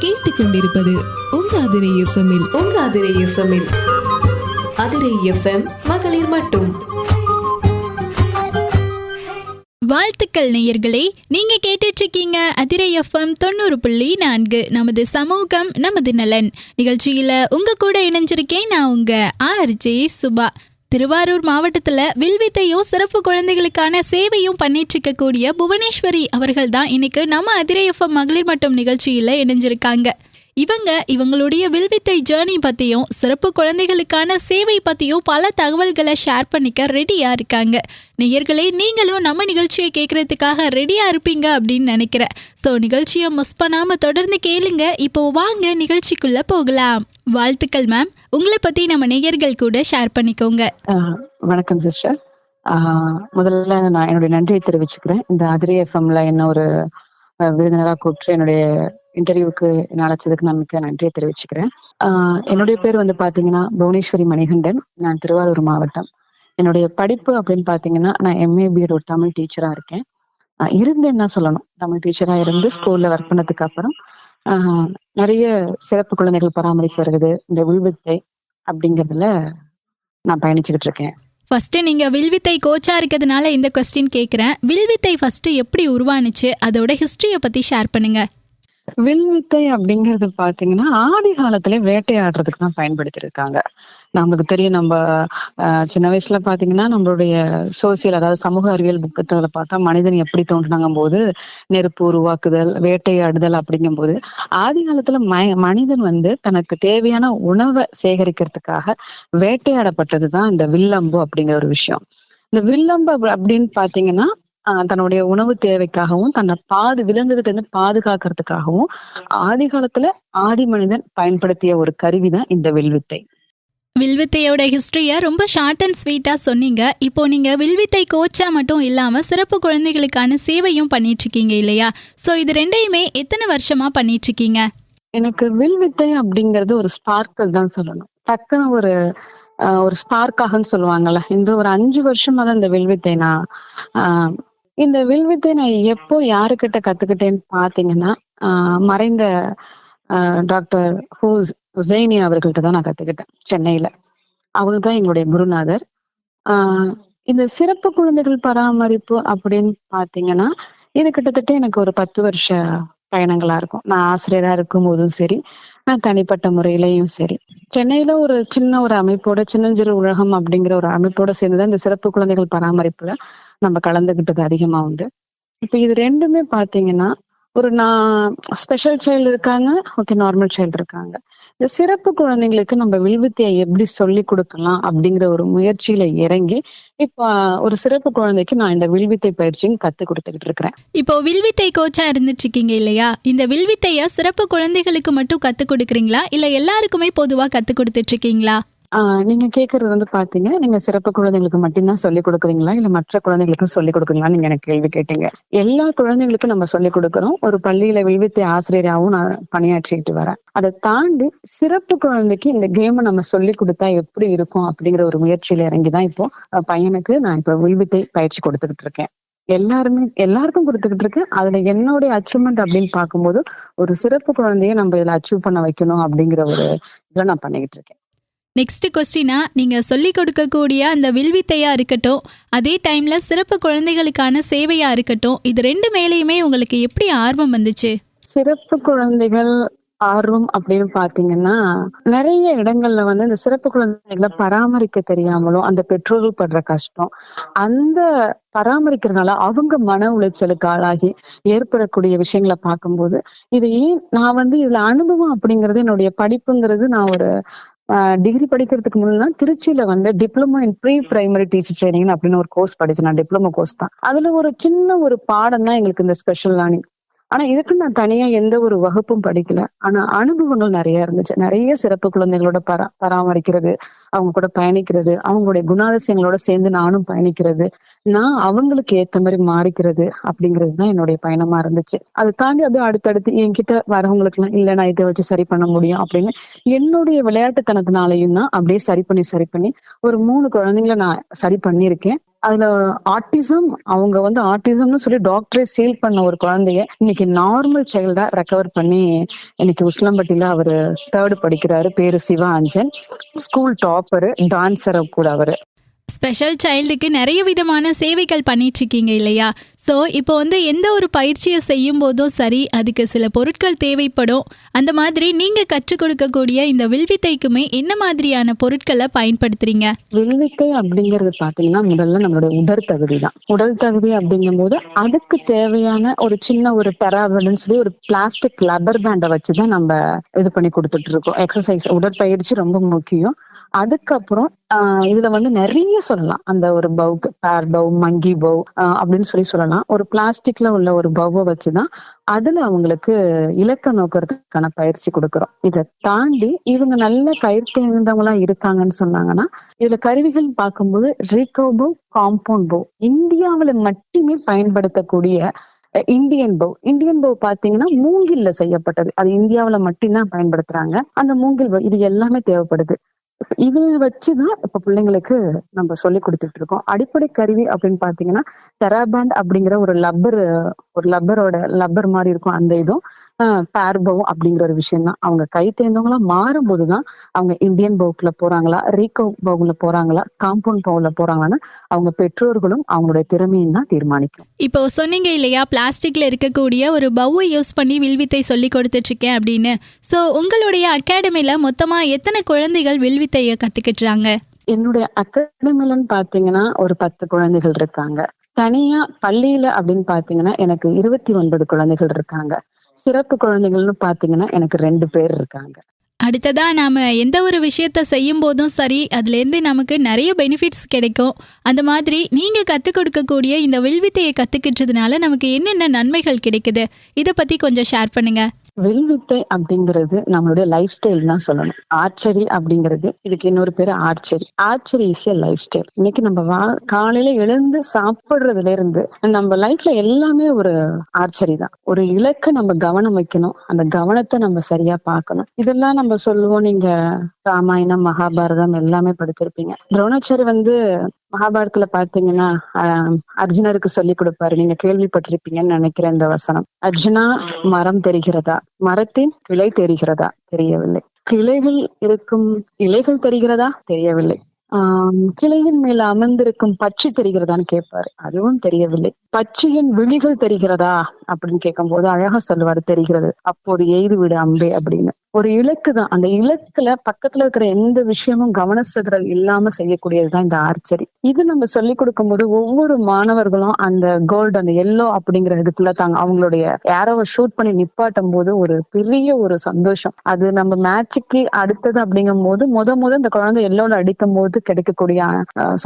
கேட்டுக்கொண்டிருப்பது உங்க அதிரை எஃப்எம்மில் அதிரை எஃப்எம் மகளிர் மட்டும். வாழ்த்துக்கள் நேயர்களே, நீங்க கேட்டுட்டு இருக்கீங்க அதிரை எஃப்எம் 90.4. நமது சமூகம் நமது நலன் நிகழ்ச்சியில உங்க கூட இணைஞ்சிருக்கேன் நான் உங்க ஆர்ஜே சுபா. திருவாரூர் மாவட்டத்துல வில்வித்தையும் சிறப்பு குழந்தைகளுக்கான சேவையும் பண்ணிட்டு இருக்கக்கூடிய புவனேஸ்வரி அவர்கள் தான் இன்னைக்கு நம்ம அதிரை எஃப்எம் மகளிர் மட்டும் நிகழ்ச்சியில இணைஞ்சிருக்காங்க. இவங்களுடைய வில்வித்தை ஜேர்னி பத்தியும் சிறப்பு குழந்தைகளுக்கான சேவை பத்தியும் பல தகவல்களை ஷேர் பண்ணிக்க ரெடியா இருக்காங்க. நேயர்களே, நீங்களும் நம்ம நிகழ்ச்சியை கேட்கறதுக்காக ரெடியா இருப்பீங்க அப்படின்னு நினைக்கிறேன். ஸோ நிகழ்ச்சியை மிஸ் பண்ணாம தொடர்ந்து கேளுங்க. இப்போ வாங்க நிகழ்ச்சிக்குள்ள போகலாம். வாழ்த்துக்கள் மேம். உங்களை பத்தி நம்ம நேயர்கள் கூட ஷேர் பண்ணிக்கோங்க. வணக்கம் சிஸ்டர். முதல்ல நான் என்னுடைய நன்றியை தெரிவிச்சுக்கிறேன். இந்த அதிரை எஃப்எம்ல என்ன ஒரு விருந்தினராக கூப்பிட்டு என்னுடைய இன்டர்வியூக்கு என்ன அழைச்சதுக்கு நான் மிக்க நன்றியை தெரிவிச்சுக்கிறேன். என்னுடைய பேர் வந்து பாத்தீங்கன்னா புவனேஸ்வரி மணிகண்டன். நான் திருவாரூர் மாவட்டம். என்னுடைய படிப்பு அப்படின்னு பாத்தீங்கன்னா நான் எம்ஏ பிஎட் ஒரு தமிழ் டீச்சரா இருக்கேன். என்ன சொல்லணும், தமிழ் டீச்சரா இருந்து ஸ்கூல்ல ஒர்க் பண்ணதுக்கு அப்புறம் நிறைய சிறப்பு குழந்தைகள் பராமரிப்பு வருகிறது இந்த வில்வித்தை அப்படிங்கிறதுல நான் பயணிச்சுக்கிட்டு இருக்கேன். ஃபர்ஸ்ட் நீங்க வில்வித்தை கோச்சா இருக்கிறதுனால இந்த கொஸ்டின் கேட்குறேன். வில்வித்தை ஃபர்ஸ்ட் எப்படி உருவானுச்சு, அதோட ஹிஸ்டரியை பத்தி ஷேர் பண்ணுங்க. வில்வித்தை அப்படிங்கிறது பாத்தீங்கன்னா ஆதி காலத்திலே வேட்டையாடுறதுக்கு தான் பயன்படுத்திருக்காங்க. நம்மளுக்கு தெரியும், நம்ம சின்ன வயசுல பாத்தீங்கன்னா நம்மளுடைய சோசியல், அதாவது சமூக அறிவியல் புத்தகத்துல பார்த்தா மனிதன் எப்படி தோன்றினாங்கும் போது நெருப்பு உருவாக்குதல், வேட்டையாடுதல் அப்படிங்கும் போது ஆதி காலத்துல மனிதன் வந்து தனக்கு தேவையான உணவை சேகரிக்கிறதுக்காக வேட்டையாடப்பட்டதுதான் இந்த வில்லம்பு அப்படிங்கிற ஒரு விஷயம். இந்த வில்லம்பு அப்படின்னு பாத்தீங்கன்னா தன்னுடைய உணவு தேவைக்காகவும் தன்னை விலங்குகிட்ட இருந்து பாதுகாக்கிறதுக்காகவும் ஆதி காலத்துல ஆதி மனிதன் பயன்படுத்திய ஒரு கருவிதான் இந்த வில்வித்தை. வில்வித்தையோட ஹிஸ்டரியை ரொம்ப ஷார்ட் அண்ட் ஸ்வீட்டா சொன்னீங்க. இப்போ நீங்க வில்வித்தை கோச்சா மட்டும் இல்லாம சிறப்பு குழந்தைகளுக்கான சேவையும் பண்ணிட்டு இருக்கீங்க இல்லையா? ஸோ இது ரெண்டையுமே எத்தனை வருஷமா பண்ணிட்டு இருக்கீங்க? எனக்கு வில்வித்தை அப்படிங்கிறது ஒரு ஸ்பார்க்கல் தான் சொல்லணும். டக்குன்னு ஒரு ஸ்பார்க்காகன்னு சொல்லுவாங்கல்ல, இந்த ஒரு 5 வருஷமா தான் இந்த வில்வித்தை இந்த வில்வித்தை நான் எப்போ யாருக்கிட்ட கத்துக்கிட்டேன்னு பாத்தீங்கன்னா மறைந்த டாக்டர் ஹுசைனி அவர்கள்ட்ட தான் நான் கத்துக்கிட்டேன் சென்னையில. அவங்க தான் எங்களுடைய குருநாதர். இந்த சிறப்பு குழந்தைகள் பராமரிப்பு அப்படின்னு பாத்தீங்கன்னா இது கிட்டத்தட்ட எனக்கு ஒரு 10 வருஷ பயணங்களா இருக்கும். நான் ஆசிரியரா இருக்கும் போதும் சரி, நான் தனிப்பட்ட முறையிலையும் சரி, சென்னையில ஒரு சின்ன ஒரு அமைப்போட சின்னஞ்சிறு உலகம் அப்படிங்கிற ஒரு அமைப்போட சேர்ந்துதான் இந்த சிறப்பு குழந்தைகள் பராமரிப்புல நம்ம கலந்துகிட்டது அதிகமா உண்டு. இப்ப இது ரெண்டுமே பாத்தீங்கன்னா நான் ஸ்பெஷல் சைல்டு இருக்காங்க, ஓகே, நார்மல் சைல்டு இருக்காங்க. இந்த சிறப்பு குழந்தைங்களுக்கு நம்ம வில்வித்தையை எப்படி சொல்லி கொடுக்கலாம் அப்படிங்கிற ஒரு முயற்சியில இறங்கி இப்ப ஒரு சிறப்பு குழந்தைக்கு நான் இந்த வில்வித்தை பயிற்சியும் கத்து கொடுத்துக்கிட்டு இருக்கிறேன். இப்போ வில்வித்தை கோச்சா இருந்துட்டு இருக்கீங்க இல்லையா? இந்த வில்வித்தைய சிறப்பு குழந்தைகளுக்கு மட்டும் கத்து கொடுக்குறீங்களா, இல்ல எல்லாருக்குமே பொதுவா கத்து கொடுத்துட்டு இருக்கீங்களா? நீங்க கேக்குறது வந்து பாத்தீங்க, நீங்க சிறப்பு குழந்தைங்களுக்கு மட்டும்தான் சொல்லிக் கொடுக்குறீங்களா இல்ல மற்ற குழந்தைகளுக்கும் சொல்லிக் கொடுக்குறீங்களான்னு நீங்க எனக்கு கேள்வி கேட்டீங்க. எல்லா குழந்தைங்களுக்கும் நம்ம சொல்லிக் கொடுக்குறோம். ஒரு பள்ளியில வில்வித்தை ஆசிரியராகவும் நான் பணியாற்றிட்டு வரேன். அதை தாண்டி சிறப்பு குழந்தைக்கு இந்த கேமை நம்ம சொல்லி கொடுத்தா எப்படி இருக்கும் அப்படிங்கிற ஒரு முயற்சியில இறங்கிதான் இப்போ பையனுக்கு நான் இப்ப வில்வித்தை பயிற்சி கொடுத்துக்கிட்டு இருக்கேன். எல்லாருக்கும் கொடுத்துக்கிட்டு இருக்கேன். அதுல என்னுடைய அச்சீவ்மெண்ட் அப்படின்னு பார்க்கும்போது ஒரு சிறப்பு குழந்தைய நம்ம இதுல அச்சீவ் பண்ண வைக்கணும் அப்படிங்கிற ஒரு இதை நான் பண்ணிக்கிட்டு இருக்கேன். நெக்ஸ்ட் கொஸ்டினா, நீங்க சொல்லி கொடுக்கக்கூடிய அந்த வில்வித்தையா இருக்கட்டும், அதே டைம்ல சிறப்பு குழந்தைகளுக்கான சேவையா இருக்கட்டும், இது ரெண்டு மேலேயுமே உங்களுக்கு எப்படி ஆர்வம் வந்துச்சு? சிறப்பு குழந்தைகள் ஆர்வம் அப்படின்னு பாத்தீங்கன்னா நிறைய இடங்கள்ல வந்து இந்த சிறப்பு குழந்தைகளை பராமரிக்க தெரியாமலும் அந்த பெற்றோர்கள் படுற கஷ்டம், அந்த பராமரிக்கிறதுனால அவங்க மன உளைச்சலுக்கு ஆளாகி ஏற்படக்கூடிய விஷயங்களை பார்க்கும்போது இது நான் வந்து இதுல அனுபவம் அப்படிங்கிறது என்னுடைய படிப்புங்கிறது, நான் ஒரு டிகிரி படிக்கிறதுக்கு முன்னா திருச்சியில வந்து diploma in pre primary teacher training அப்படின்னு ஒரு கோர்ஸ் படிச்சேன். நான் டிப்ளமோ கோர்ஸ் தான். அதுல ஒரு சின்ன ஒரு பாடம் தான் எங்களுக்கு இந்த ஸ்பெஷல் லேர்னிங். ஆனா இதுக்கு நான் தனியா எந்த ஒரு வகுப்பும் படிக்கல. ஆனா அனுபவங்கள் நிறைய இருந்துச்சு. நிறைய சிறப்பு குழந்தைகளோட பராமரிக்கிறது, அவங்க கூட பயணிக்கிறது, அவங்களுடைய குணாதிசயங்களோட சேர்ந்து நானும் பயணிக்கிறது, நான் அவங்களுக்கு ஏத்த மாதிரி மாறிக்கிறது அப்படிங்கிறது தான் என்னுடைய பயணமா இருந்துச்சு. அதை தாண்டி அப்படியே அடுத்தடுத்து என்கிட்ட வரவங்களுக்கு எல்லாம் இல்ல நான் இதை வச்சு சரி பண்ண முடியும் அப்படின்னு என்னுடைய விளையாட்டுத்தனத்தினாலையும் தான் அப்படியே சரி பண்ணி ஒரு 3 குழந்தைங்களை நான் சரி பண்ணியிருக்கேன். அதுல ஆட்டிசம், அவங்க வந்து ஆட்டிசம்னு சொல்லி டாக்டரே சீல் பண்ண ஒரு குழந்தைய இன்னைக்கு நார்மல் சைல்டா ரெக்கவர் பண்ணி இன்னைக்கு உசிலம்பட்டியில அவரு 3rd படிக்கிறாரு. பேரு Siva Anjan. School topper, dancer கூட அவரு. ஸ்பெஷல் சைல்டுக்கு நிறைய விதமான சேவைகள் பண்ணிட்டு இருக்கீங்க இல்லையா? ஸோ இப்போ வந்து எந்த ஒரு பயிற்சியை செய்யும் போதும் சரி, அதுக்கு சில பொருட்கள் தேவைப்படும். அந்த மாதிரி நீங்கள் கற்றுக் கொடுக்கக்கூடிய இந்த வில்வித்தைக்குமே என்ன மாதிரியான பொருட்களை பயன்படுத்துறீங்க? வில்வித்தை அப்படிங்கிறது பாத்தீங்கன்னா முதல்ல நம்மளுடைய உடல் தகுதி தான். உடல் தகுதி அப்படிங்கும் போது அதுக்கு தேவையான ஒரு சின்ன ஒரு டெராபன்னு சொல்லி ஒரு பிளாஸ்டிக் லப்பர் பேண்டை வச்சுதான் நம்ம இது பண்ணி கொடுத்துட்டு இருக்கோம். எக்ஸசைஸ், உடற்பயிற்சி ரொம்ப முக்கியம். அதுக்கப்புறம் இதுல வந்து நிறைய சொல்லலாம். அந்த ஒரு பவுக்கு, பேர் பவ், மங்கி பவ் அப்படின்னு சொல்லலாம். ஒரு பிளாஸ்டிக்ல உள்ள ஒரு பவ்வை வச்சுதான் அதுல அவங்களுக்கு இலக்க நோக்கிறதுக்கான பயிற்சி கொடுக்கறோம். இதை தாண்டி இவங்க நல்ல கயிறு தேர்ந்தவங்களா இருக்காங்கன்னு சொன்னாங்கன்னா, இதுல கருவிகள் பார்க்கும்போது ரீகோ பவ், காம்பவுண்ட் பவ், இந்தியாவில மட்டுமே பயன்படுத்தக்கூடிய இந்தியன் பவ். இந்தியன் பவ் பாத்தீங்கன்னா மூங்கில்ல செய்யப்பட்டது. அது இந்தியாவில மட்டும்தான் பயன்படுத்துறாங்க. அந்த மூங்கில் பவ் இது எல்லாமே தேவைப்படுது. இது வச்சுதான் இப்ப பிள்ளைங்களுக்கு நம்ம சொல்லி கொடுத்துட்டு இருக்கோம். அடிப்படை கருவி அப்படின்னு பாத்தீங்கன்னா டெராபேண்ட் அப்படிங்கிற ஒரு லப்பரோட லப்பர் மாதிரி இருக்கும். அந்த இதுவும் பேர் பவ் அப்படிங்கிற ஒரு விஷயம் தான். அவங்க கை தேர்ந்தவங்களா மாறும் போதுதான் அவங்க இந்தியன் பவுக்குள்ள போறாங்களா, ரீகோ பவுல போறாங்களா, காம்பவுண்ட் பவுல போறாங்களான்னு அவங்க பெற்றோர்களும் அவங்களுடைய திறமையும் தான் தீர்மானிக்கும். இப்போ சொன்னீங்க இல்லையா, பிளாஸ்டிக்ல இருக்கக்கூடிய ஒரு பவ்வை யூஸ் பண்ணி வில்வித்தை சொல்லி கொடுத்துட்டு இருக்கேன் அப்படின்னு. ஸோ உங்களுடைய அகாடமில மொத்தமா எத்தனை குழந்தைகள் வில்வித்தையை கத்துக்கிட்டுறாங்க? என்னுடைய அகாடமிலன்னு பாத்தீங்கன்னா ஒரு 10 குழந்தைகள் இருக்காங்க. தனியா பள்ளியில அப்படின்னு பாத்தீங்கன்னா எனக்கு 29 குழந்தைகள் இருக்காங்க. சிறப்பு குழந்தைகள்னு பாத்தீங்கன்னா எனக்கு 2 பேர் இருக்காங்க. அடுத்ததா நாம எந்த ஒரு விஷயத்த செய்யும் போதும் சரி, அதுலேருந்து நமக்கு நிறைய பெனிஃபிட்ஸ் கிடைக்கும். அந்த மாதிரி நீங்க கற்றுக் கொடுக்கக்கூடிய இந்த வில்வித்தையை கற்றுக்கிட்டதுனால நமக்கு என்னென்ன நன்மைகள் கிடைக்குது, இதை பத்தி கொஞ்சம் ஷேர் பண்ணுங்க. வில்வித்தை அப்படிங்கிறது நம்மளுடைய லைஃப் ஸ்டைல் தான் சொல்லணும். ஆர்ச்சரி அப்படிங்கிறது, இதுக்கு இன்னொரு பேரு archery. Archery is a life style. இன்னைக்கு நம்ம காலையில எழுந்து சாப்பிடுறதுல இருந்து நம்ம லைஃப்ல எல்லாமே ஒரு ஆர்ச்சரி தான். ஒரு இலக்கை நம்ம கவனம் வைக்கணும், அந்த கவனத்தை நம்ம சரியா பார்க்கணும். இதெல்லாம் நம்ம சொல்லுவோம். நீங்க ராமாயணம், மகாபாரதம் எல்லாமே படிச்சிருப்பீங்க. துரோணாச்சாரி வந்து மகாபாரதத்துல பாத்தீங்கன்னா அர்ஜுனருக்கு சொல்லி கொடுப்பாரு. நீங்க கேள்விப்பட்டிருப்பீங்கன்னு நினைக்கிறேன் இந்த வசனம். அர்ஜுனா, மரம் தெரிகிறதா? மரத்தின் கிளை தெரிகிறதா? தெரியவில்லை. கிளைகள் இருக்கும் இலைகள் தெரிகிறதா? தெரியவில்லை. கிளையின் மேல அமர்ந்திருக்கும் பட்சி தெரிகிறதான்னு கேட்பாரு. அதுவும் தெரியவில்லை. பட்சியின் விழிகள் தெரிகிறதா அப்படின்னு கேட்கும் போது அழகா சொல்லுவாரு, தெரிகிறது. அப்போது எய்து விடு அம்பே அப்படின்னு. ஒரு இலக்கு தான். அந்த இலக்குல பக்கத்துல இருக்கிற எந்த விஷயமும் கவனச்சிதறல் இல்லாம செய்யக்கூடியதுதான் இந்த ஆர்ச்சரி. இது நம்ம சொல்லி கொடுக்கும் போது ஒவ்வொரு மாணவர்களும் அந்த கோல்டு, அந்த எல்லோ அப்படிங்கிற இதுக்குள்ள தாங்க அவங்களுடைய ஏரோவை ஷூட் பண்ணி நிப்பாட்டும் போது ஒரு பெரிய ஒரு சந்தோஷம். அது நம்ம மேட்சுக்கு அடுத்தது அப்படிங்கும் போது முத இந்த குழந்தை எல்லோல அடிக்கும் போது கிடைக்கக்கூடிய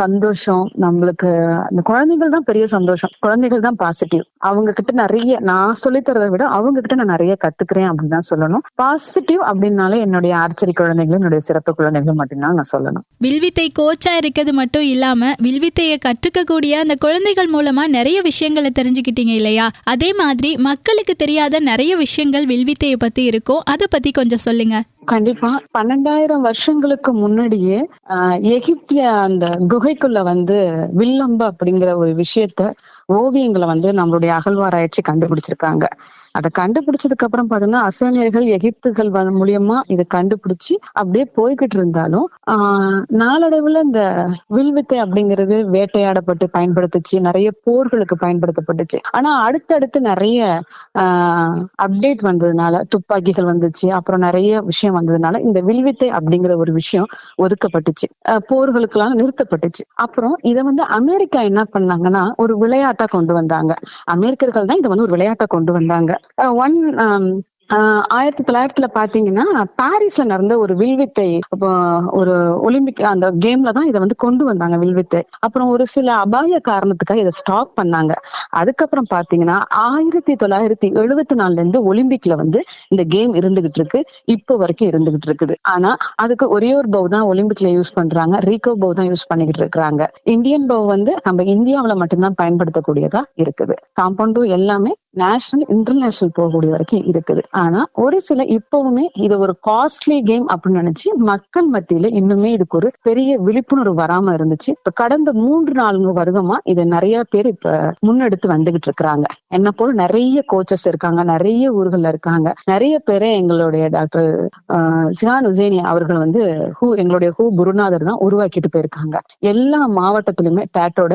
சந்தோஷம் நம்மளுக்கு, அந்த குழந்தைகள் தான் பெரிய சந்தோஷம். குழந்தைகள் தான் பாசிட்டிவ். அவங்க கிட்ட நிறைய நான் சொல்லி தரதை விட அவங்க கிட்ட நான் நிறைய கத்துக்கிறேன் அப்படின்னு தான் சொல்லணும். பாசிட்டிவ் அப்படின்னாலே என்னுடைய ஆர்ச்சரி குழந்தைகளும் என்னுடைய சிறப்பு குழந்தைகளும் மட்டும்தான் நான் சொல்லணும். வில்வித்தை கோச்சா இருக்கிறது மட்டும் இல்லாம வில்வித்தையை கற்றுக்கக்கூடிய அந்த குழந்தைகள் மூலமா நிறைய விஷயங்களை தெரிஞ்சுக்கிட்டீங்க இல்லையா? அதே மாதிரி மக்களுக்கு தெரியாத நிறைய விஷயங்கள் வில்வித்தையை பத்தி இருக்கும். அதை பத்தி கொஞ்சம் சொல்லுங்க. கண்டிப்பா. 12,000 வருஷங்களுக்கு முன்னாடியே எகிப்திய அந்த குகைக்குள்ள வந்து வில்லம்பு அப்படிங்கிற ஒரு விஷயத்த ஓவியங்களை வந்து நம்மளுடைய அகழ்வாராய்ச்சி கண்டுபிடிச்சிருக்காங்க. அதை கண்டுபிடிச்சதுக்கு அப்புறம் பாத்தீங்கன்னா அசோனியர்கள், எகிப்துகள் மூலியமா இதை கண்டுபிடிச்சு அப்படியே போய்கிட்டு இருந்தாலும் நாளடைவுல இந்த வில்வித்தை அப்படிங்கிறது வேட்டையாடப்பட்டு பயன்படுத்துச்சு, நிறைய போர்களுக்கு பயன்படுத்தப்பட்டுச்சு. ஆனா அடுத்தடுத்து நிறைய அப்டேட் வந்ததுனால, துப்பாக்கிகள் வந்துச்சு, அப்புறம் நிறைய விஷயம் வந்ததுனால இந்த வில்வித்தை அப்படிங்கிற ஒரு விஷயம் ஒதுக்கப்பட்டுச்சு, போர்களுக்கெல்லாம் நிறுத்தப்பட்டுச்சு. அப்புறம் இதை வந்து அமெரிக்கா என்ன பண்ணாங்கன்னா ஒரு விளையாட்டா கொண்டு வந்தாங்க. அமெரிக்கர்கள் தான் இதை வந்து ஒரு விளையாட்டா கொண்டு வந்தாங்க. 1900 பாத்தீங்கன்னா பாரிஸ்ல நடந்த ஒரு வில்வித்தை ஒரு ஒலிம்பிக் அந்த கேம்ல தான் இதை வந்து கொண்டு வந்தாங்க வில்வித்தை. அப்புறம் ஒரு சில அபாய காரணத்துக்காக இதை ஸ்டாப் பண்ணாங்க. அதுக்கப்புறம் பாத்தீங்கன்னா 1974 இருந்து ஒலிம்பிக்ல வந்து இந்த கேம் இருந்துகிட்டு இருக்கு, இப்போ வரைக்கும் இருந்துகிட்டு இருக்குது. ஆனா அதுக்கு ஒரே ஒரு பவ் தான் ஒலிம்பிக்ல யூஸ் பண்றாங்க, ரீகோ பவ் தான் யூஸ் பண்ணிக்கிட்டு இருக்காங்க. இந்தியன் பவ் வந்து நம்ம இந்தியாவில மட்டும்தான் பயன்படுத்தக்கூடியதா இருக்குது. காம்பவுண்ட் பவ் எல்லாமே நேஷனல் இன்டர்நேஷனல் போகக்கூடிய வரைக்கும் இருக்குது. ஆனா ஒரு சில இப்பவுமே இது ஒரு காஸ்ட்லி கேம் அப்படின்னு நினைச்சு மக்கள் மத்தியில இன்னுமே இதுக்கு ஒரு பெரிய விழிப்புணர்வு வராம இருந்துச்சு. இப்ப கடந்த 3-4 வருடமா இதை நிறைய பேர் இப்ப முன்னெடுத்து வந்துகிட்டு இருக்கிறாங்க. என்ன போல நிறைய கோச்சஸ் இருக்காங்க, நிறைய ஊர்கள்ல இருக்காங்க. நிறைய பேரை எங்களுடைய டாக்டர் சிஹான் உசேனி அவர்கள் வந்து எங்களுடைய குருநாதர் தான் உருவாக்கிட்டு போயிருக்காங்க. எல்லா மாவட்டத்திலுமே டேட்டோட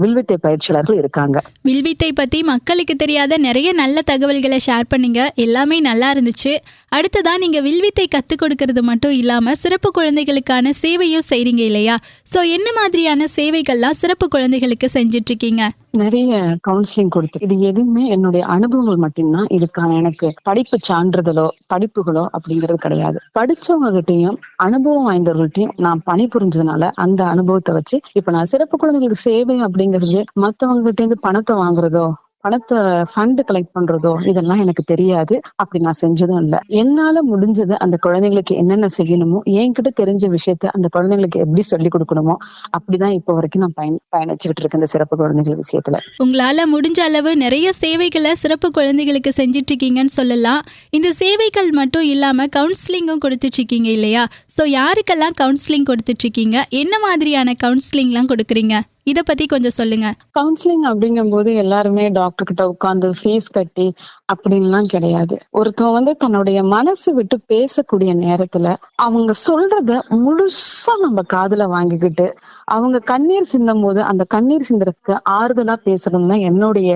வில்வித்தை பயிற்சியாளர்கள் இருக்காங்க. வில்வித்தை பத்தி மக்களுக்கு தெரியாத நிறைய நல்ல தகவல்களை ஷேர் பண்ணீங்க. எல்லாமே நல்லா இருந்துச்சு. அடுத்ததான் நீங்க வில்வித்தை கத்துக் கொடுக்கறது மட்டும் இல்லாம சிறப்பு குழந்தைகளுக்கான சேவையும் செய்றீங்க இல்லையா? சோ என்ன மாதிரியான சேவைகள்லாம் சிறப்பு குழந்தைகளுக்கு செஞ்சுட்டு இருக்கீங்க? நிறைய கவுன்சிலிங் கொடுத்து இது எதுவுமே என்னுடைய அனுபவங்கள் மட்டும்தான். இதுக்கான எனக்கு படிப்பு சான்றிதழோ படிப்புகளோ அப்படிங்கிறது கிடையாது. படிச்சவங்க கிட்டையும் அனுபவம் வாய்ந்தவர்கள்ட்டையும் நான் பணிபுரிஞ்சதுனால அந்த அனுபவத்தை வச்சு இப்ப நான் சிறப்பு குழந்தைகளுக்கு சேவை அப்படிங்கிறது மத்தவங்க கிட்ட இருந்து பணத்தை வாங்குறதோ பணத்தை ஃபண்ட் கலெக்ட் பண்றதோ இதெல்லாம் எனக்கு தெரியாது. அப்படி நான் செஞ்சதும் இல்லை. என்னால முடிஞ்சது அந்த குழந்தைங்களுக்கு என்னென்ன செய்யணுமோ என்கிட்ட தெரிஞ்ச விஷயத்த அந்த குழந்தைங்களுக்கு எப்படி சொல்லி கொடுக்கணுமோ அப்படிதான் இப்போ வரைக்கும் நான் பயணிச்சுக்கிட்டு இருக்கேன் இந்த சிறப்பு குழந்தைகள் விஷயத்துல. உங்களால முடிஞ்ச அளவு நிறைய சேவைகளை சிறப்பு குழந்தைகளுக்கு செஞ்சுட்டு இருக்கீங்கன்னு சொல்லலாம். இந்த சேவைகள் மட்டும் இல்லாம கவுன்சிலிங்கும் கொடுத்துட்டு இருக்கீங்க இல்லையா? சோ யாருக்கெல்லாம் கவுன்சிலிங் கொடுத்துட்டு இருக்கீங்க? என்ன மாதிரியான கவுன்சிலிங்லாம் கொடுக்குறீங்க? இத பத்தி கொஞ்சம் சொல்லுங்க. கவுன்சிலிங் அப்படிங்கும் போது எல்லாருமே டாக்டர் கிட்ட உட்கார்ந்து ஃபீஸ் கட்டி அப்படின்லாம் கிடையாது. ஒருத்தவங்க வந்து தன்னுடைய மனசு விட்டு பேசக்கூடிய நேரத்துல அவங்க சொல்றத முழுசா நம்ம காதுல வாங்கிக்கிட்டு அவங்க கண்ணீர் சிந்தும் போது அந்த கண்ணீர் சிந்தறதுக்கு ஆறுதலா பேசணும் தான் என்னுடைய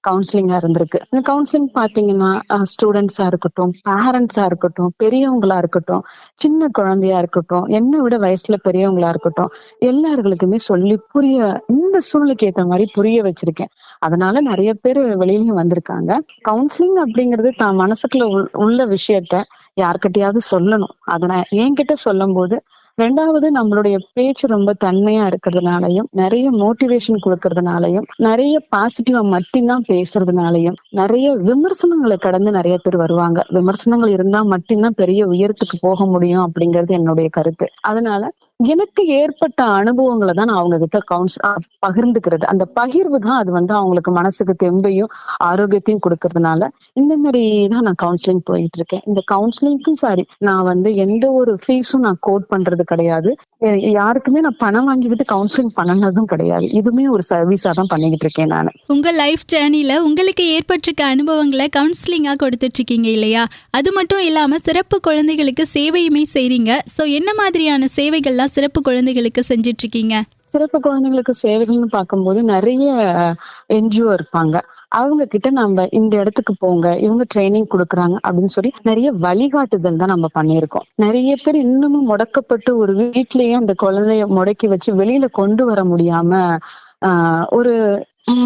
கவுன்சிலிங்கா இருந்திருக்கு. இந்த கவுன்சிலிங் பாத்தீங்கன்னா ஸ்டூடெண்ட்ஸா இருக்கட்டும், பேரண்ட்ஸா இருக்கட்டும், பெரியவங்களா இருக்கட்டும், சின்ன குழந்தையா இருக்கட்டும், என்னை விட வயசுல பெரியவங்களா இருக்கட்டும், எல்லார்களுக்குமே சொல்லி புரிய இந்த சூழ்நிலைக்கு ஏற்ற மாதிரி புரிய வச்சிருக்கேன். அதனால நிறைய பேர் வெளியிலயும் வந்திருக்காங்க. கவுன்சிலிங் அப்படிங்கிறது தான் மனசுக்குள்ள உள்ள விஷயத்த யார்கிட்டயாவது சொல்லணும். அதை நான் என்கிட்ட சொல்லும் போது ரெண்டாவது நம்மளுடைய பேச்சு ரொம்ப தன்மையா இருக்கிறதுனாலையும் நிறைய மோட்டிவேஷன் கொடுக்கறதுனாலையும் நிறைய பாசிட்டிவா மட்டும்தான் பேசுறதுனாலையும் நிறைய விமர்சனங்களை கடந்து நிறைய பேர் வருவாங்க. விமர்சனங்கள் இருந்தா மட்டும்தான் பெரிய உயரத்துக்கு போக முடியும் அப்படிங்கிறது என்னுடைய கருத்து. அதனால எனக்கு ஏற்பட்ட அனுபவங்களை தான் நான் அவங்க கிட்ட பகிர்ந்துக்கிறது. அந்த பகிர்வு தான் அது வந்து அவங்களுக்கு மனசுக்கு தெம்பையும் ஆரோக்கியத்தையும் கொடுக்கறதுனால இந்த மாதிரி தான் நான் கவுன்சிலிங் போயிட்டு இருக்கேன். இந்த கவுன்சிலிங்க்கும் நான் வந்து எந்த ஒரு ஃபீஸும் நான் கோட் பண்றது கிடையாது. யாருக்குமே நான் பணம் வாங்கிக்கிட்டு கவுன்சிலிங் பண்ணனதும் கிடையாது. இதுவுமே ஒரு சர்வீஸா தான் பண்ணிக்கிட்டு இருக்கேன் நான். உங்க லைஃப் ஜேர்னில உங்களுக்கு ஏற்பட்டிருக்க அனுபவங்களை கவுன்சிலிங்கா கொடுத்துட்டு இருக்கீங்க இல்லையா? அது மட்டும் இல்லாம சிறப்பு குழந்தைகளுக்கு சேவையுமே செய்றீங்க. சோ என்ன மாதிரியான சேவைகள்லாம் சிறப்பு குழந்தைகளுக்கு செஞ்சிட்டு இருக்கீங்க? சிறப்பு குழந்தைங்களுக்கு சேவைகள்னு பார்க்கும்போது நிறைய என்ஜிஓ இருப்பாங்க. அவங்க கிட்ட நம்ம இந்த இடத்துக்கு போங்க, இவங்க ட்ரைனிங் கொடுக்குறாங்க அப்படின்னு சொல்லி நிறைய வழிகாட்டுதல் தான் நம்ம பண்ணியிருக்கோம். நிறைய பேர் இன்னமும் முடக்கப்பட்டு ஒரு வீட்லயே அந்த குழந்தைய முடக்கி வச்சு வெளியில கொண்டு வர முடியாம ஒரு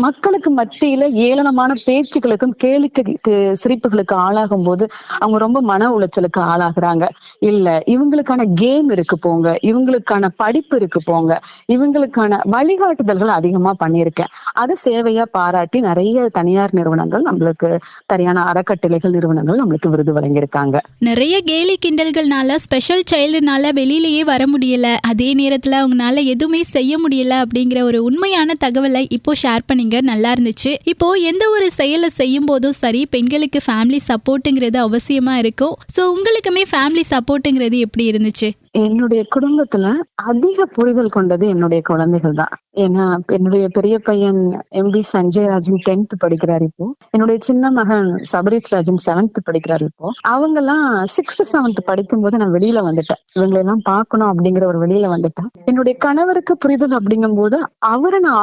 மக்களுக்கு மத்தியில ஏளனமான பேச்சுக்களுக்கும் கேளிக்கைக்கு சிரிப்புகளுக்கு ஆளாகும் போது அவங்க ரொம்ப மன உளைச்சலுக்கு ஆளாகிறாங்க. இல்ல இவங்களுக்கான கேம் இருக்கு போங்க, இவங்களுக்கான படிப்பு இருக்கு போங்க, இவங்களுக்கான வழிகாட்டுதல்கள் அதிகமா பண்ணியிருக்கேன். அது சேவையா பாராட்டி நிறைய தனியார் நிறுவனங்கள் நம்மளுக்கு சரியான அறக்கட்டளைகள் நிறுவனங்கள் நம்மளுக்கு விருது வழங்கியிருக்காங்க. நிறைய கேலி கிண்டல்கள்னால ஸ்பெஷல் சைல்டுனால வெளியிலேயே வர முடியல, அதே நேரத்துல அவங்களால எதுவுமே செய்ய முடியல அப்படிங்கிற ஒரு உண்மையான தகவலை இப்போ ஷேர் பண்ணீங்க. நல்லா இருந்துச்சு. இப்போ எந்த ஒரு செயலை செய்யும் போதும் சரி, பெண்களுக்கு ஃபேமிலி சப்போர்ட்டுங்கிறது அவசியமா இருக்கும். ஸோ உங்களுக்குமே ஃபேமிலி சப்போர்ட்டுங்கிறது எப்படி இருந்துச்சு? என்னுடைய குடும்பத்துல அதிக புரிதல் கொண்டது என்னுடைய குழந்தைகள் தான். ஏன்னா என்னுடைய பெரிய பையன் MB சஞ்சய் ராஜன் 10th படிக்கிறார் இப்போ. என்னுடைய சின்ன மகன் சபரீஷ் ராஜன் 7th படிக்கிறார் இப்போ. அவங்க எல்லாம் 6th 7th படிக்கும் போது நான் வெளியில வந்துட்டேன். இவங்களை எல்லாம் பார்க்கணும் அப்படிங்கிற ஒரு வெளியில வந்துட்டேன். என்னுடைய கணவருக்கு புரிதல் அப்படிங்கும் போது அவரை நான்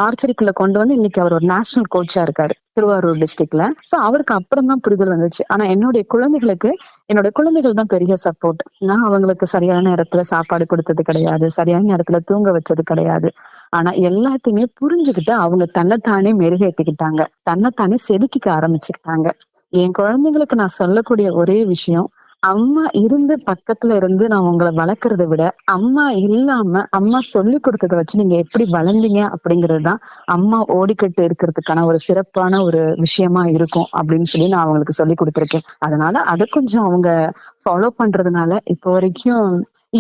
ஆர்ச்சரிக்குள்ள கொண்டு வந்து இன்னைக்கு அவர் ஒரு நேஷனல் கோச்சா இருக்காரு திருவாரூர் டிஸ்ட்ரிக்ட்ல. சோ அவருக்கு அப்புறம் தான் புரிதல் வந்துச்சு. ஆனா என்னுடைய குழந்தைகள் தான் பெரிய சப்போர்ட். நான் அவங்களுக்கு சரியான நேரத்துல சாப்பாடு கொடுத்தது கிடையாது, சரியான நேரத்துல தூங்க வச்சது கிடையாது. ஆனா எல்லாத்தையுமே புரிஞ்சுக்கிட்டு அவங்க தன்னைத்தானே மெருகேற்றிக்கிட்டாங்க, தன்னைத்தானே செதுக்கிக்க ஆரம்பிச்சுக்கிட்டாங்க. என் குழந்தைங்களுக்கு நான் சொல்லக்கூடிய ஒரே விஷயம், அம்மா இருந்து பக்கத்துல இருந்து நான் உங்களை வளர்க்கறத விட அம்மா இல்லாம அம்மா சொல்லி கொடுத்ததை வச்சு நீங்க எப்படி வளர்ந்தீங்க அப்படிங்கிறது தான் அம்மா ஓடிக்கட்டு இருக்கிறதுக்கான ஒரு சிறப்பான ஒரு விஷயமா இருக்கும் அப்படின்னு சொல்லி நான் அவங்களுக்கு சொல்லி கொடுத்துருக்கேன். அதனால அதை கொஞ்சம் அவங்க ஃபாலோ பண்றதுனால இப்போ வரைக்கும்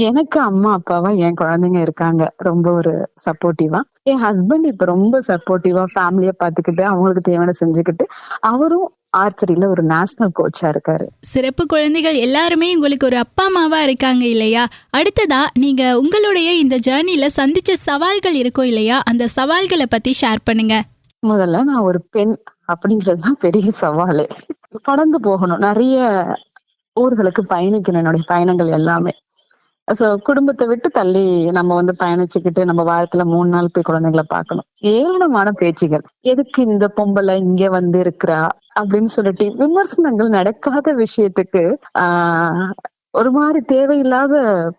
எனக்கு அம்மா அப்பாவா என் குழந்தைங்க இருக்காங்க. ரொம்ப ஒரு சப்போர்ட்டிவா. என் ஹஸ்பண்ட் இப்ப ரொம்ப சப்போர்ட்டிவா ஃபேமிலிய பாத்துக்கிட்டு அவங்களுக்கு தேவையான செஞ்சுக்கிட்டு அவரும் ஆர்ச்சரியில ஒரு நேஷனல் கோச்சா இருக்காரு. சிறப்பு குழந்தைகள் எல்லாருமே உங்களுக்கு ஒரு அப்பா அம்மாவா இருக்காங்க இல்லையா? அடுத்ததா நீங்க உங்களுடைய இந்த ஜேர்னில சந்திச்ச சவால்கள் இருக்கும் இல்லையா? அந்த சவால்களை பத்தி ஷேர் பண்ணுங்க. முதல்ல நான் ஒரு பெண் அப்படின்றதுதான் பெரிய சவாலு. கடந்து போகணும். நிறைய ஊர்களுக்கு பயணிக்கணும் என்னுடைய பயணங்கள் எல்லாமே. சோ குடும்பத்தை விட்டு தள்ளி நம்ம பயணிச்சுக்கிட்டு நம்ம வாரத்துல 3 நாள் போய் குழந்தைங்களை பார்க்கணும். ஏளனமான பேச்சுகள், எதுக்கு இந்த பொம்பளை இங்க இருக்கிறா அப்படின்னு சொல்லிட்டு விமர்சனங்கள் நடக்காத விஷயத்துக்கு ஆஹ் ஒரு மாதிரி தேவையில்லாத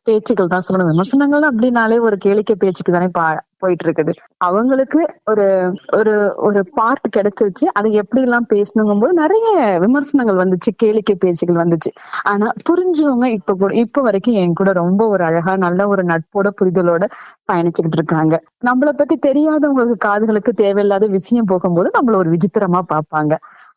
பேச்சுக்கள் தான் சொல்லணும். விமர்சனங்கள் அப்படின்னாலே ஒரு கேளிக்கை பேச்சுக்கு தானே போயிட்டு இருக்குது. அவங்களுக்கு ஒரு ஒரு ஒரு பார்ட் கிடைச்சிருச்சு, அதை எப்படி எல்லாம் பேசணுங்கும் போது நிறைய விமர்சனங்கள் வந்துச்சு, கேளிக்கை பேச்சுகள் வந்துச்சு. ஆனா புரிஞ்சவங்க இப்ப வரைக்கும் என் கூட ரொம்ப ஒரு அழகா நல்ல ஒரு நட்போட புரிதலோட பயணிச்சுக்கிட்டு இருக்காங்க. நம்மளை பத்தி தெரியாதவங்களுக்கு காதுகளுக்கு தேவையில்லாத விஷயம் போகும்போது நம்மள ஒரு விசித்திரமா பார்ப்பாங்க.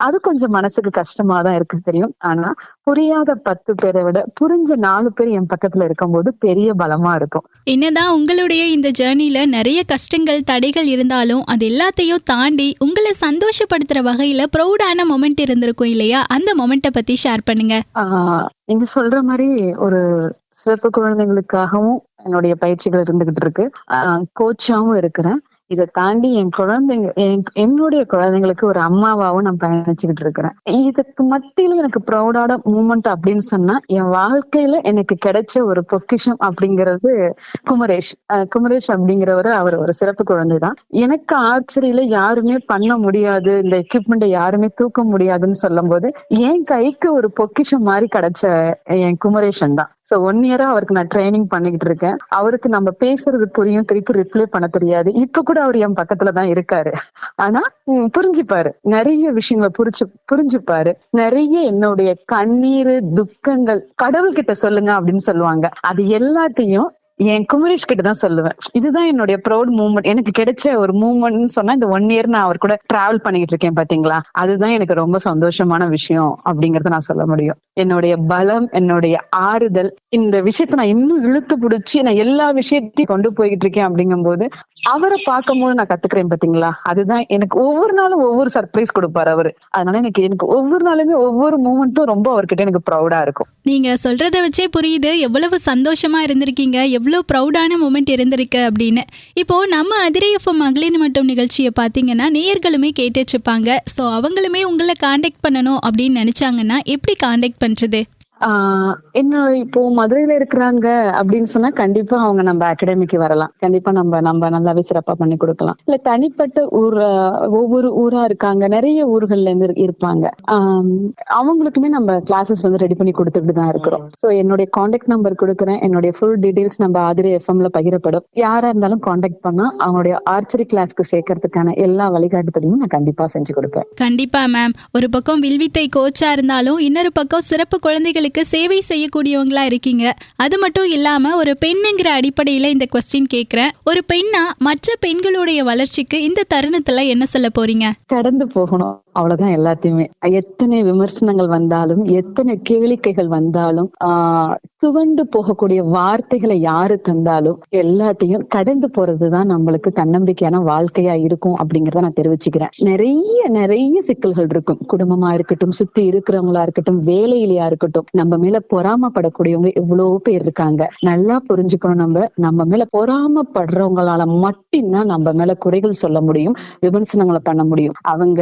அது கொஞ்சம் மனசுக்கு கஷ்டமா தான் இருக்கு தெரியும். ஆனா புரியாத 10 பேரை விட புரிஞ்ச 4 பேர் என் பக்கத்துல இருக்கும்போது பெரிய பலமா இருக்கும். என்னதான் உங்களுடைய இந்த ஜேர்னில நிறைய கஷ்டங்கள் தடைகள் இருந்தாலும் அது எல்லாத்தையும் தாண்டி உங்களை சந்தோஷப்படுத்துற வகையில ப்ரௌடான மொமெண்ட் இருந்திருக்கும் இல்லையா? அந்த மொமெண்ட்டை பத்தி ஷேர் பண்ணுங்க. நீங்க சொல்ற மாதிரி ஒரு சிறப்பு குழந்தைங்களுக்காகவும் என்னுடைய பயிற்சிகள் இருந்துகிட்டு இருக்கு. கோச்சாவும் இருக்கிறேன். இதை தாண்டி என் குழந்தைங்க என்னுடைய குழந்தைங்களுக்கு ஒரு அம்மாவாவும் நான் பயணிச்சுக்கிட்டு இருக்கிறேன். இதுக்கு மத்தியில எனக்கு ப்ரௌடான மூமெண்ட் அப்படின்னு சொன்னா என் வாழ்க்கையில எனக்கு கிடைச்ச ஒரு பொக்கிஷம் அப்படிங்கிறது குமரேஷ் அப்படிங்கிறவரு. அவர் ஒரு சிறப்பு குழந்தை தான். எனக்கு ஆர்ச்சரியில யாருமே பண்ண முடியாது, இந்த எக்யூப்மெண்ட்டை யாருமே தூக்க முடியாதுன்னு சொல்லும் போது என் கைக்கு ஒரு பொக்கிஷம் மாதிரி கிடைச்ச என் குமரேஷன் தான். சோ 1 இயரா அவருக்கு நான் ட்ரைனிங் பண்ணிக்கிட்டு இருக்கேன். அவருக்கு நம்ம பேசுறது புரியும், திருப்பி ரிப்ளை பண்ண தெரியாது. இப்ப கூட அவர் என் பக்கத்துலதான் இருக்காரு. ஆனா புரிஞ்சுப்பாரு, நிறைய விஷயங்களை புரிஞ்சுப்பாரு. நிறைய என்னுடைய கண்ணீர் துக்கங்கள் கடவுள்கிட்ட சொல்லுங்க அப்படின்னு சொல்லுவாங்க. அது எல்லாத்தையும் என் குமரேஷ் கிட்ட தான் சொல்லுவேன். இதுதான் என்னுடைய ப்ரௌட் மூமெண்ட். எனக்கு கிடைச்ச ஒரு மூமெண்ட்னு சொன்னா இந்த 1 இயர் நான் அவர் கூட டிராவல் பண்ணிக்கிட்டு இருக்கேன் பாத்தீங்களா, அதுதான் எனக்கு ரொம்ப சந்தோஷமான விஷயம் அப்படிங்கறத நான் சொல்ல முடியும். என்னுடைய பலம், என்னுடைய ஆறுதல், இந்த விஷயத்த நான் இன்னும் இழுத்து பிடிச்சி நான் எல்லா விஷயத்தையும் கொண்டு போய்கிட்டு இருக்கேன் அப்படிங்கும் போது அவரை பார்க்கும் போது நான் கத்துக்கிறேன் பாத்தீங்களா, அதுதான் எனக்கு ஒவ்வொரு நாளும் ஒவ்வொரு சர்ப்ரைஸ் கொடுப்பாரு அவரு. அதனால எனக்கு ஒவ்வொரு நாளுமே ஒவ்வொரு மூமெண்ட்டும் ரொம்ப அவர்கிட்ட எனக்கு ப்ரௌடா இருக்கும். நீங்க சொல்றத வச்சே புரியுது எவ்வளவு சந்தோஷமா இருந்திருக்கீங்க, எவ்வளோ ப்ரௌடான மூமெண்ட் இருந்திருக்கு அப்படின்னு. இப்போ நம்ம அதிரை எஃப்எம் மகளிர் மட்டும் நிகழ்ச்சியை பார்த்தீங்கன்னா நேயர்களுமே கேட்டுட்ருப்பாங்க. ஸோ அவங்களுமே உங்களை காண்டாக்ட் பண்ணணும் அப்படின்னு நினைச்சாங்கன்னா எப்படி காண்டாக்ட் பண்றது? என்ன இப்போ மதுரையில இருக்கிறாங்க அப்படின்னு சொன்னா கண்டிப்பா அவங்க நம்ம அகாடமிக்கு வரலாம். கண்டிப்பா நம்ம நல்லாவே சிறப்பா பண்ணி கொடுக்கலாம். இல்ல தனிப்பட்ட ஒவ்வொரு ஊரா இருக்காங்க, நிறைய ஊர்கள்ல இருந்து இருப்பாங்க. அவங்களுக்குமே நம்ம கிளாஸஸ் ரெடி பண்ணி கொடுத்துட்டு தான் இருக்கிறோம். சோ என்னுடைய கான்டாக்ட் நம்பர் கொடுக்குறேன். என்னுடைய ஃபுல் டீடைல்ஸ் நம்ம ஆதிரை எஃப்எம்ல பகிரப்படும். யாரா இருந்தாலும் கான்டாக்ட் பண்ணா அவங்களுடைய ஆர்ச்சரி கிளாஸ்க்கு சேர்க்கறதுக்கான எல்லா வழிகாட்டுதலையும் நான் கண்டிப்பா செஞ்சு கொடுப்பேன். கண்டிப்பா மேம். ஒரு பக்கம் வில்வித்தை கோச்சா இருந்தாலும் இன்னொரு பக்கம் சிறப்பு குழந்தைகளுக்கு சேவை செய்யக்கூடியவங்களா இருக்கீங்க. அது மட்டும் இல்லாம ஒரு பெண்ணுங்கிற அடிப்படையில இந்த கொஸ்டின் கேட்கிறேன். ஒரு பெண்ணா மற்ற பெண்களுடைய வளர்ச்சிக்கு இந்த தருணத்துல என்ன சொல்ல போறீங்க? கடந்து போகணும், அவ்வளவுதான். எல்லாத்தையுமே எத்தனை விமர்சனங்கள் வந்தாலும், எத்தனை கேளிக்கைகள் வந்தாலும், துவண்டு போகக்கூடிய வார்த்தைகளை யாரு தந்தாலும் எல்லாத்தையும் கடந்து போறதுதான் நம்மளுக்கு தன்னம்பிக்கையான வாழ்க்கையா இருக்கும் அப்படிங்கறத நான் தெரிவிச்சுக்கிறேன். நிறைய சிக்கல்கள் இருக்கும். குடும்பமா இருக்கட்டும், சுத்தி இருக்கிறவங்களா இருக்கட்டும், வேலையிலயா இருக்கட்டும், நம்ம மேல பொறாமப்படக்கூடியவங்க எவ்வளவோ பேர் இருக்காங்க. நல்லா புரிஞ்சுக்கணும். நம்ம மேல பொறாமப்படுறவங்களால மட்டும்தான் நம்ம மேல குறைகள் சொல்ல முடியும், விமர்சனங்களை பண்ண முடியும். அவங்க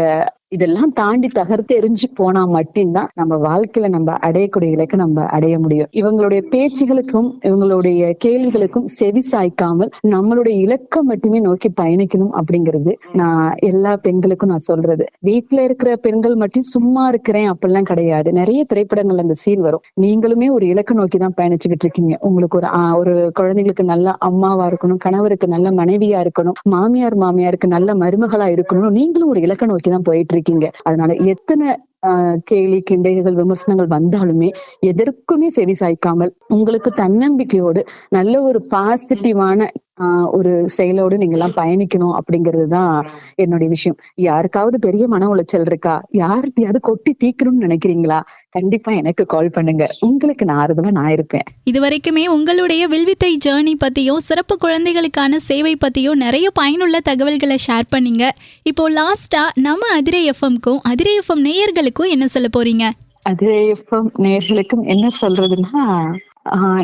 இதெல்லாம் தாண்டி தகர்த்து எரிஞ்சு போனா மட்டும்தான் நம்ம வாழ்க்கையில நம்ம அடையக்கூடிய இலக்கை நம்ம அடைய முடியும். இவங்களுடைய பேச்சுகளுக்கும் இவங்களுடைய கேள்விகளுக்கும் செவி சாய்க்காமல் நம்மளுடைய இலக்கை மட்டுமே நோக்கி பயணிக்கணும் அப்படிங்கிறது நான் எல்லா பெண்களுக்கும் நான் சொல்றது. வீட்டுல இருக்கிற பெண்கள் மட்டும் சும்மா இருக்கிறேன் அப்படிலாம் கிடையாது. நிறைய திரைப்படங்கள்ல அந்த சீன் வரும். நீங்களுமே ஒரு இலக்கை நோக்கி தான் பயணிச்சுக்கிட்டு இருக்கீங்க. உங்களுக்கு ஒரு குழந்தைங்களுக்கு நல்ல அம்மாவா இருக்கணும், கணவருக்கு நல்ல மனைவியா இருக்கணும், மாமியாருக்கு நல்ல மருமகளா இருக்கணும். நீங்களும் ஒரு இலக்கை நோக்கி தான் போயிட்டு இருக்கீங்க. அதனால எத்தனை கேலி கிண்டைகள் விமர்சனங்கள் வந்தாலுமே எதற்குமே செவி சாய்க்காமல் உங்களுக்கு தன்னம்பிக்கையோடு நல்ல ஒரு பாசிட்டிவான ஒரு செயலோடு நீங்க எல்லாம் பயணிக்கணும் அப்படிங்கிறது தான் என்னுடைய விஷயம். யாருக்காவது பெரிய மன உளைச்சல் இருக்கா, யார்கிட்டயாவது கொட்டி தீக்கணும்னு நினைக்கிறீங்களா, கண்டிப்பா எனக்கு கால் பண்ணுங்க. உங்களுக்கு நான் ஆறுதலா நான் இருப்பேன். இது வரைக்குமே உங்களுடைய வில்வித்தை ஜேர்னி பத்தியும் சிறப்பு குழந்தைகளுக்கான சேவை பத்தியும் நிறைய பயனுள்ள தகவல்களை ஷேர் பண்ணீங்க. இப்போ லாஸ்டா நம்ம அதிரை எஃப்எம்க்கும் அதிரை எஃப்எம் நேயர்களுக்கும் என்ன சொல்ல போறீங்க? அதிரை எஃப்எம் நேயர்களுக்கும் என்ன சொல்றதுன்னா,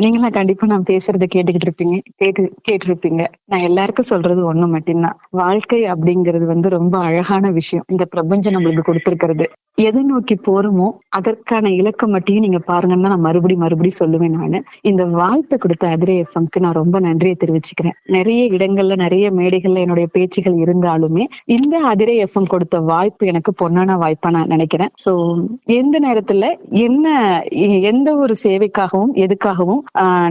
நீங்களாம் கண்டிப்பா நான் பேசுறத கேட்டிருப்பீங்க. நான் எல்லாருக்கும் சொல்றது ஒண்ணு மட்டும்தான், வாழ்க்கை அப்படிங்கிறது ரொம்ப அழகான விஷயம். இந்த பிரபஞ்சம் நம்மளுக்கு கொடுத்திருக்கிறது, எதை நோக்கி போறோமோ அதற்கான இலக்கம் மட்டும் நீங்க பாருங்கன்னு தான் நான் மறுபடியும் சொல்லுவேன். நானு இந்த வாய்ப்பை கொடுத்த அதிரை எஃப்எம்க்கு நான் ரொம்ப நன்றியை தெரிவிச்சுக்கிறேன். நிறைய இடங்கள்ல நிறைய மேடைகள்ல என்னுடைய பேச்சுகள் இருந்தாலுமே இந்த அதிரை எஃப்எம் கொடுத்த வாய்ப்பு எனக்கு பொன்னான வாய்ப்பா நான் நினைக்கிறேன். சோ எந்த நேரத்துல எந்த ஒரு சேவைக்காகவும் எதுக்காகவும்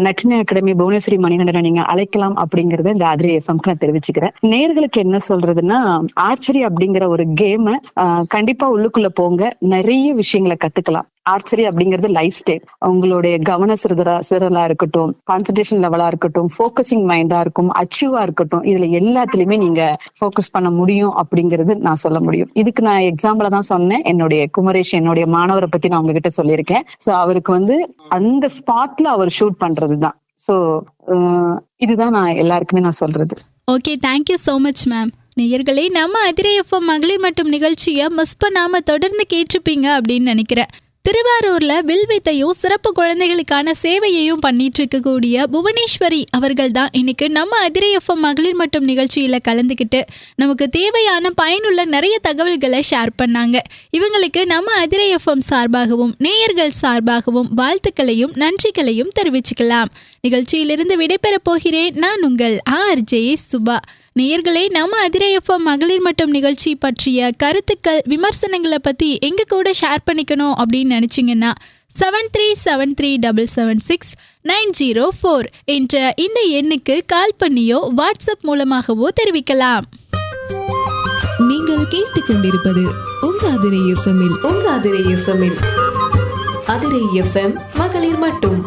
நட்டின அகாடமி புவனேஸ்வரி மணிகண்டனை நீங்க அழைக்கலாம் அப்படிங்கறத இந்த அதிரை எஃப்எம்க்கு நான் தெரிவிச்சுக்கிறேன். நேயர்களுக்கு என்ன சொல்றதுன்னா, ஆர்ச்சரி அப்படிங்கிற ஒரு கேமை கண்டிப்பா உள்ளுக்குள்ள போங்க, நிறைய விஷயங்களை கத்துக்கலாம். ஆர்ச்சரி அப்படிங்கிறது லைஃப் ஸ்டைல். உங்களுடைய கவன சிதறலா இருக்கட்டும், கான்சன்ட்ரேஷன் லெவலா இருக்கட்டும், ஃபோக்கஸிங் மைண்டா இருக்கும், அச்சீவா இருக்கட்டும், இதுல எல்லாத்துலயுமே நீங்க ஃபோக்கஸ் பண்ண முடியும் அப்படிங்கிறது நான் சொல்ல முடியும். இதுக்கு நான் எக்ஸாம்பிளா தான் சொன்னேன். என்னுடைய குமரேஷ், என்னுடைய மாணவரை பத்தி நான் உங்ககிட்ட சொல்லியிருக்கேன். சோ அவருக்கு அந்த ஸ்பாட்ல அவர் ஷூட் பண்றதுதான். சோ இதுதான் நான் எல்லாருக்குமே நான் சொல்றது. Okay, thank you so much ma'am. நேயர்களே, நம்ம அதிரை எஃப்எம் மகளிர் மட்டும் நிகழ்ச்சியை மிஸ் பண்ணாம தொடர்ந்து கேட்டிருப்பீங்க அப்படின்னு நினைக்கிறேன். திருவாரூர்ல வில்வித்தையும் சிறப்பு குழந்தைகளுக்கான சேவையையும் பண்ணிட்டு இருக்கக்கூடிய புவனேஸ்வரி அவர்கள் தான் இன்னைக்கு நம்ம அதிரை எஃப்எம் மகளிர் மட்டும் நிகழ்ச்சியில கலந்துக்கிட்டு நமக்கு தேவையான பயனுள்ள நிறைய தகவல்களை ஷேர் பண்ணாங்க. இவங்களுக்கு நம்ம அதிரை எஃப்எம் சார்பாகவும் நேயர்கள் சார்பாகவும் வாழ்த்துக்களையும் நன்றிகளையும் தெரிவிச்சுக்கலாம். நிகழ்ச்சியிலிருந்து விடைபெற போகிறேன். நான் உங்கள் RJ சுபா. நேயர்களே, நம்ம அதிரை எஃப்எம் மகளிர் மட்டும் நிகழ்ச்சி பற்றிய கருத்துக்கள், விமர்சனங்களை பற்றி எங்க கூட ஷேர் பண்ணிக்கணும் அப்படின்னு நினச்சிங்கன்னா 7373776904 என்ற இந்த எண்ணுக்கு கால் பண்ணியோ வாட்ஸ்அப் மூலமாகவோ தெரிவிக்கலாம். நீங்கள் கேட்டுக்கொண்டிருப்பது உங்க அதிரை எஃப்எம்மில் அதிரை எஃப்எம் மகளிர் மட்டும்.